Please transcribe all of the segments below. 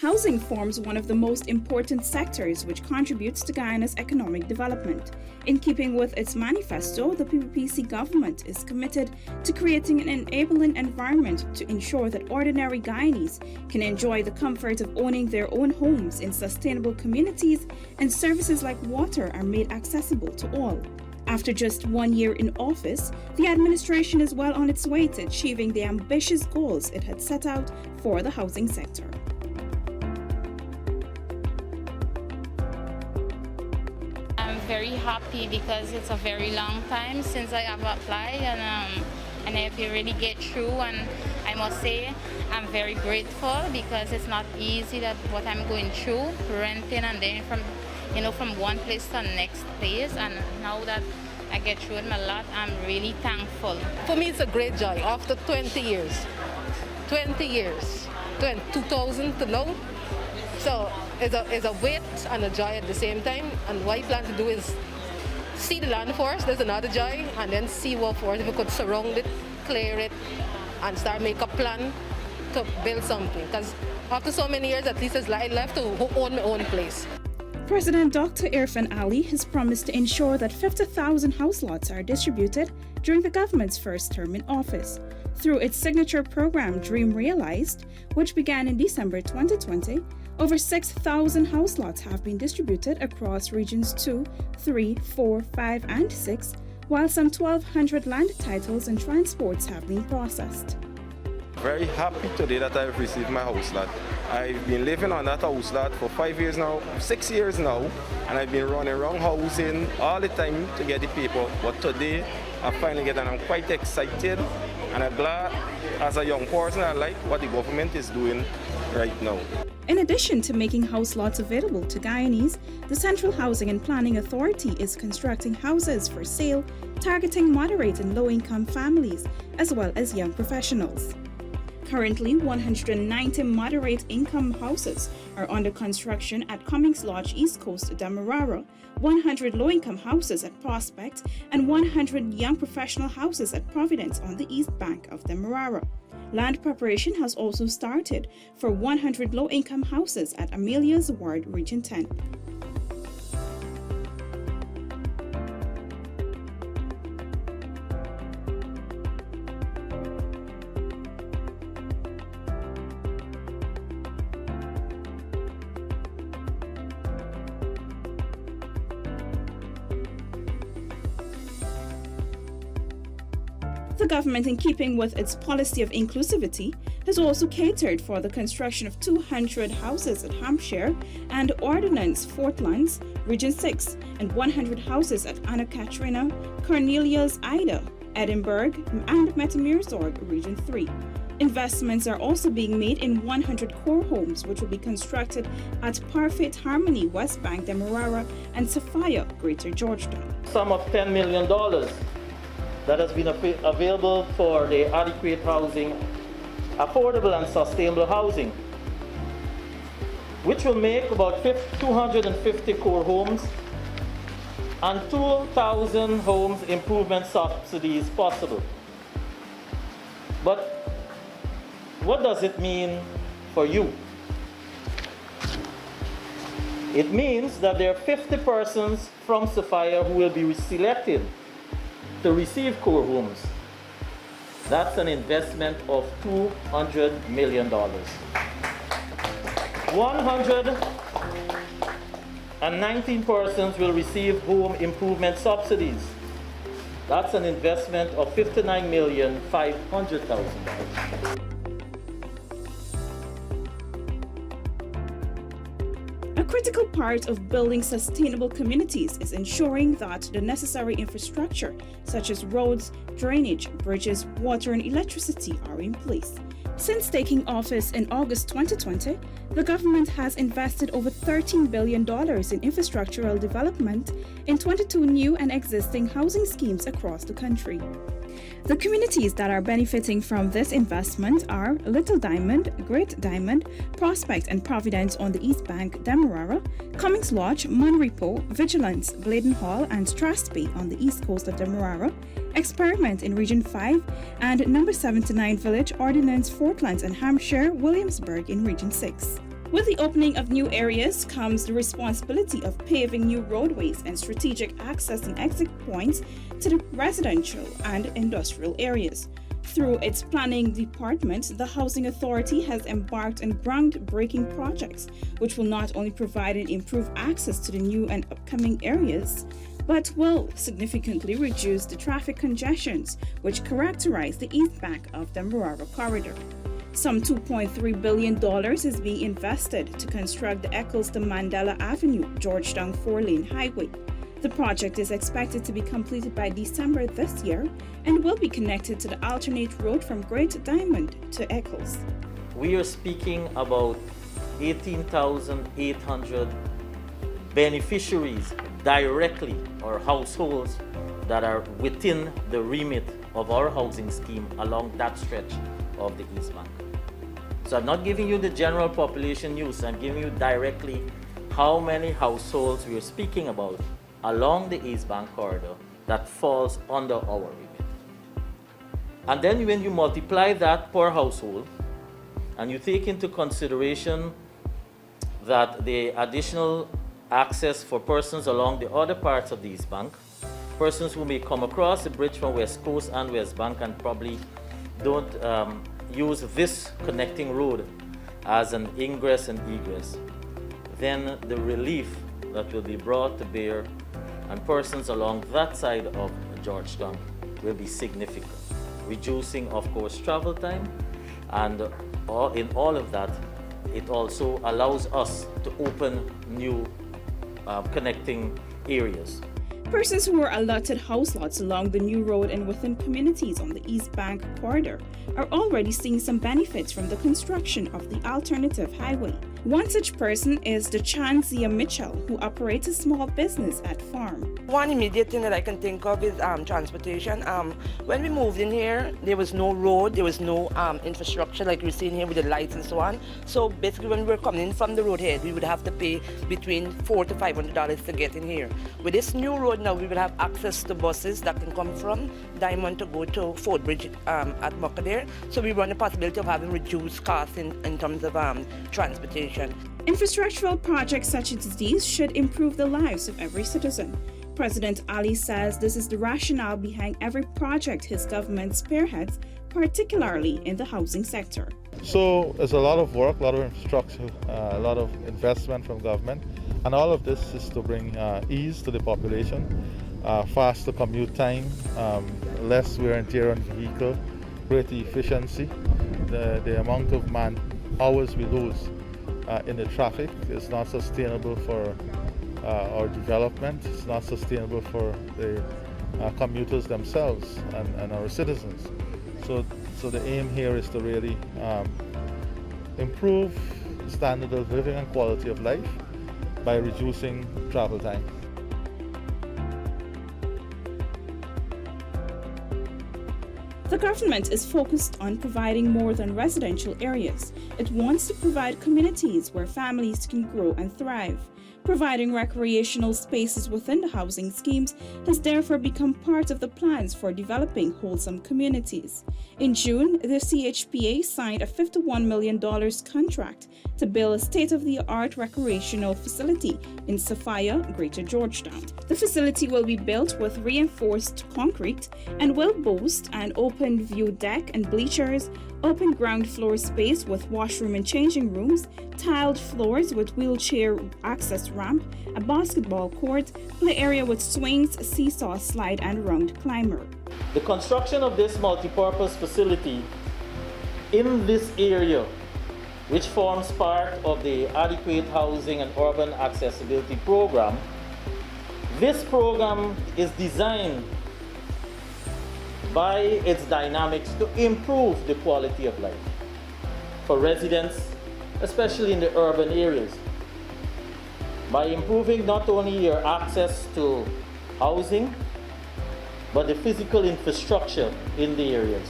Housing forms one of the most important sectors which contributes to Guyana's economic development. In keeping with its manifesto, the PPPC government is committed to creating an enabling environment to ensure that ordinary Guyanese can enjoy the comfort of owning their own homes in sustainable communities, and services like water are made accessible to all. After just 1 year in office, the administration is well on its way to achieving the ambitious goals it had set out for the housing sector. I'm very happy because it's a very long time since I have applied, and I feel really get through, and I must say I'm very grateful because it's not easy that what I'm going through, renting and then from one place to the next place, and now that I get through it a lot, I'm really thankful. For me, it's a great joy after 20 years, 2000 to now. So it's a weight and a joy at the same time, and what I plan to do is see the land first, there's another joy, and then see what for if we could surround it, clear it, and start make a plan to build something. Because after so many years, at least it's like I left to own my own place. President Dr. Irfan Ali has promised to ensure that 50,000 house lots are distributed during the government's first term in office. Through its signature program Dream Realized, which began in December 2020, over 6,000 house lots have been distributed across regions 2, 3, 4, 5, and 6, while some 1,200 land titles and transports have been processed. Very happy today that I've received my house lot. I've been living on that house lot for 5 years now, 6 years now, and I've been running around housing all the time to get the paper. But today I finally get it, and I'm quite excited, and I'm glad as a young person I like what the government is doing right now. In addition to making house lots available to Guyanese, the Central Housing and Planning Authority is constructing houses for sale, targeting moderate and low-income families, as well as young professionals. Currently, 190 moderate-income houses are under construction at Cummings Lodge East Coast, Demerara, 100 low-income houses at Prospect, and 100 young professional houses at Providence on the east bank of Demerara. Land preparation has also started for 100 low-income houses at Amelia's Ward, Region 10. The government, in keeping with its policy of inclusivity, has also catered for the construction of 200 houses at Hampshire and Ordnance Fortlands, Region 6, and 100 houses at Anna Katrina, Cornelius Ida, Edinburgh, and Metamurzorg, Region 3. Investments are also being made in 100 core homes, which will be constructed at Parfait Harmony, West Bank, Demerara, and Sophia, Greater Georgetown. Sum of $10 million that has been available for the adequate housing, affordable and sustainable housing, which will make about 250 core homes and 2,000 homes improvement subsidies possible. But what does it mean for you? It means that there are 50 persons from Sophia who will be selected to receive core homes. That's an investment of $200 million. 119 persons will receive home improvement subsidies. That's an investment of $59,500,000. A critical part of building sustainable communities is ensuring that the necessary infrastructure, such as roads, drainage, bridges, water, and electricity, are in place. Since taking office in August 2020, the government has invested over $13 billion in infrastructural development in 22 new and existing housing schemes across the country. The communities that are benefiting from this investment are Little Diamond, Great Diamond, Prospect and Providence on the East Bank, Demerara, Cummings Lodge, Monrepo, Vigilance, Bladen Hall, and Strathspey on the east coast of Demerara, Experiment in Region 5, and Number 79 Village, Ordnance Fortlands and Hampshire, Williamsburg in Region 6. With the opening of new areas comes the responsibility of paving new roadways and strategic access and exit points to the residential and industrial areas. Through its planning department, the Housing Authority has embarked on groundbreaking projects, which will not only provide and improve access to the new and upcoming areas, but will significantly reduce the traffic congestions which characterize the east bank of the Moraro Corridor. Some $2.3 billion is being invested to construct the Eccles to Mandela Avenue, Georgetown 4-lane highway. The project is expected to be completed by December this year and will be connected to the alternate road from Great Diamond to Eccles. We are speaking about 18,800 beneficiaries directly, or households that are within the remit of our housing scheme along that stretch of the East Bank. So I'm not giving you the general population news, I'm giving you directly how many households we are speaking about along the East Bank corridor that falls under our remit. And then when you multiply that per household and you take into consideration that the additional access for persons along the other parts of the East Bank, persons who may come across the bridge from West Coast and West Bank and probably don't use this connecting road as an ingress and egress, then the relief that will be brought to bear and persons along that side of Georgetown will be significant, reducing, of course, travel time, and in all of that, it also allows us to open new connecting areas. Persons who are allotted house lots along the new road and within communities on the East Bank corridor are already seeing some benefits from the construction of the alternative highway. One such person is the Chanzia Mitchell, who operates a small business at farm. One immediate thing that I can think of is transportation. When we moved in here, there was no road, there was no infrastructure like we're seeing here with the lights and so on. So basically when we were coming in from the roadhead, we would have to pay between $400 to $500 to get in here. With this new road now, we will have access to buses that can come from Diamond to go to Fort Bridge at Muckadere. So we run the possibility of having reduced costs in terms of transportation. Infrastructural projects such as these should improve the lives of every citizen. President Ali says this is the rationale behind every project his government spearheads, particularly in the housing sector. So there's a lot of work, a lot of infrastructure, a lot of investment from government, and all of this is to bring ease to the population, faster commute time, less wear and tear on vehicle, greater efficiency. The amount of man hours we lose in the traffic is not sustainable for our development. It's not sustainable for the commuters themselves and our citizens. So the aim here is to really improve the standard of living and quality of life by reducing travel time. The government is focused on providing more than residential areas. It wants to provide communities where families can grow and thrive. Providing recreational spaces within the housing schemes has therefore become part of the plans for developing wholesome communities. In June, the CHPA signed a $51 million contract to build a state-of-the-art recreational facility in Sophia, Greater Georgetown. The facility will be built with reinforced concrete and will boast an open view deck and bleachers, open ground floor space with washroom and changing rooms, tiled floors with wheelchair access ramp, a basketball court, play area with swings, seesaw, slide, and round climber. The construction of this multipurpose facility in this area, which forms part of the Adequate Housing and Urban Accessibility Program, this program is designed by its dynamics to improve the quality of life for residents, especially in the urban areas, by improving not only your access to housing, but the physical infrastructure in the areas.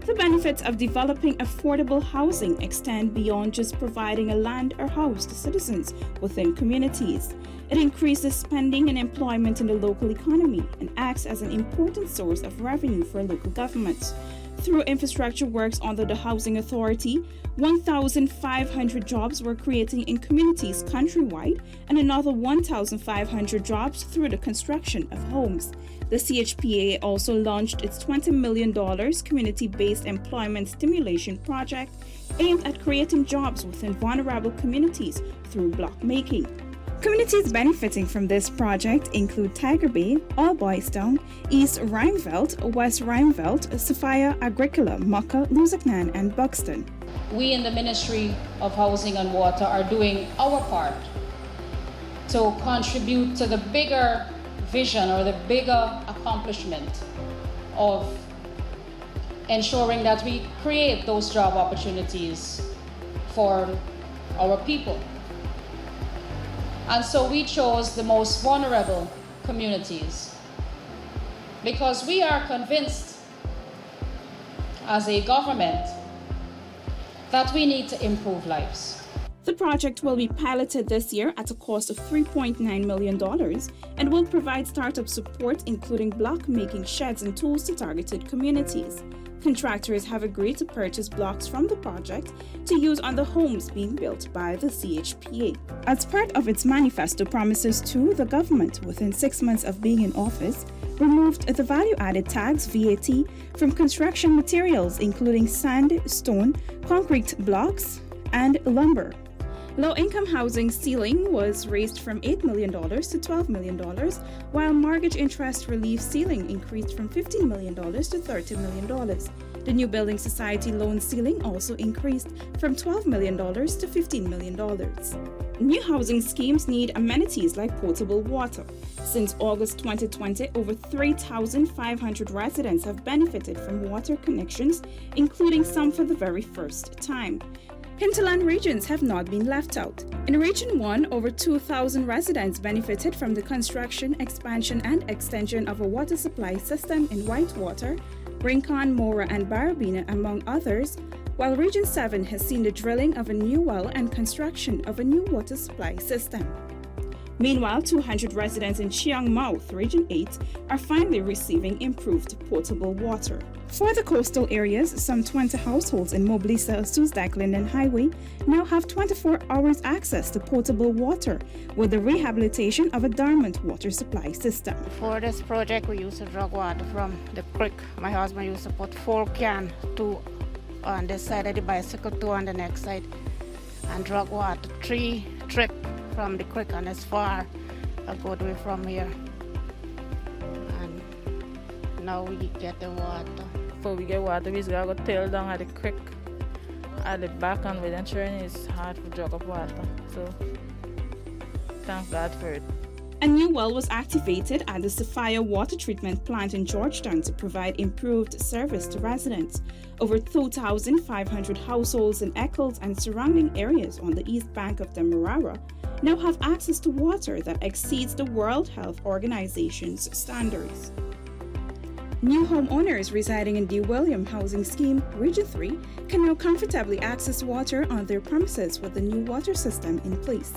The benefits of developing affordable housing extend beyond just providing a land or house to citizens within communities. It increases spending and employment in the local economy and acts as an important source of revenue for local governments. through infrastructure works under the Housing Authority, 1,500 jobs were created in communities countrywide and another 1,500 jobs through the construction of homes. The CHPA also launched its $20 million community-based employment stimulation project aimed at creating jobs within vulnerable communities through block making. Communities benefiting from this project include Tiger Bay, All Boys Town, East Rheinveld, West Rheinveld, Sophia Agricola, Mucka, Luzaknan, and Buxton. We in the Ministry of Housing and Water are doing our part to contribute to the bigger vision or the bigger accomplishment of ensuring that we create those job opportunities for our people. And so we chose the most vulnerable communities because we are convinced as a government that we need to improve lives. The project will be piloted this year at a cost of $3.9 million and will provide startup support, including block making sheds and tools to targeted communities. Contractors have agreed to purchase blocks from the project to use on the homes being built by the CHPA. As part of its manifesto promises to the government, within 6 months of being in office, removed the value-added tax VAT from construction materials, including sand, stone, concrete blocks, and lumber. Low-income housing ceiling was raised from $8 million to $12 million, while mortgage interest relief ceiling increased from $15 million to $30 million. The New Building Society loan ceiling also increased from $12 million to $15 million. New housing schemes need amenities like potable water. Since August 2020, over 3,500 residents have benefited from water connections, including some for the very first time. Hinterland regions have not been left out. In Region 1, over 2,000 residents benefited from the construction, expansion, and extension of a water supply system in Whitewater, Rincon, Mora, and Barabina, among others, while Region 7 has seen the drilling of a new well and construction of a new water supply system. Meanwhile, 200 residents in Chiang Mouth, Region 8, are finally receiving improved potable water. For the coastal areas, some 20 households in Moblisa, Susdak, Linden Highway now have 24 hours access to potable water with the rehabilitation of a dormant water supply system. For this project, we used to draw water from the creek. My husband used to put 4 cans, 2 on this side of the bicycle, 2 on the next side, and draw water 3 trips from the creek, and it's far a good way from here. And now we get the water. Before we get water, we just gotta go tail down at the creek at the back, and with ensuring it's hard to drag up water. So thank God for it. A new well was activated at the Sophia Water Treatment Plant in Georgetown to provide improved service to residents. Over 2,500 households in Eccles and surrounding areas on the east bank of the Marara now have access to water that exceeds the World Health Organization's standards. New homeowners residing in the William Housing Scheme, Region 3, can now comfortably access water on their premises with the new water system in place.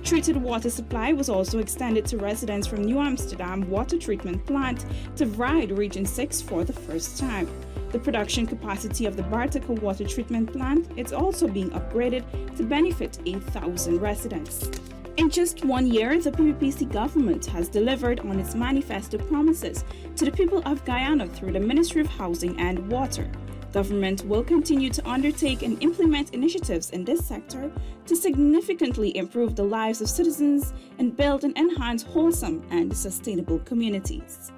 Treated water supply was also extended to residents from New Amsterdam Water Treatment Plant to Vride, Region 6 for the first time. The production capacity of the Bartica Water Treatment Plant is also being upgraded to benefit 8,000 residents. In just 1 year, the PPPC government has delivered on its manifesto promises to the people of Guyana through the Ministry of Housing and Water. Government will continue to undertake and implement initiatives in this sector to significantly improve the lives of citizens and build and enhance wholesome and sustainable communities.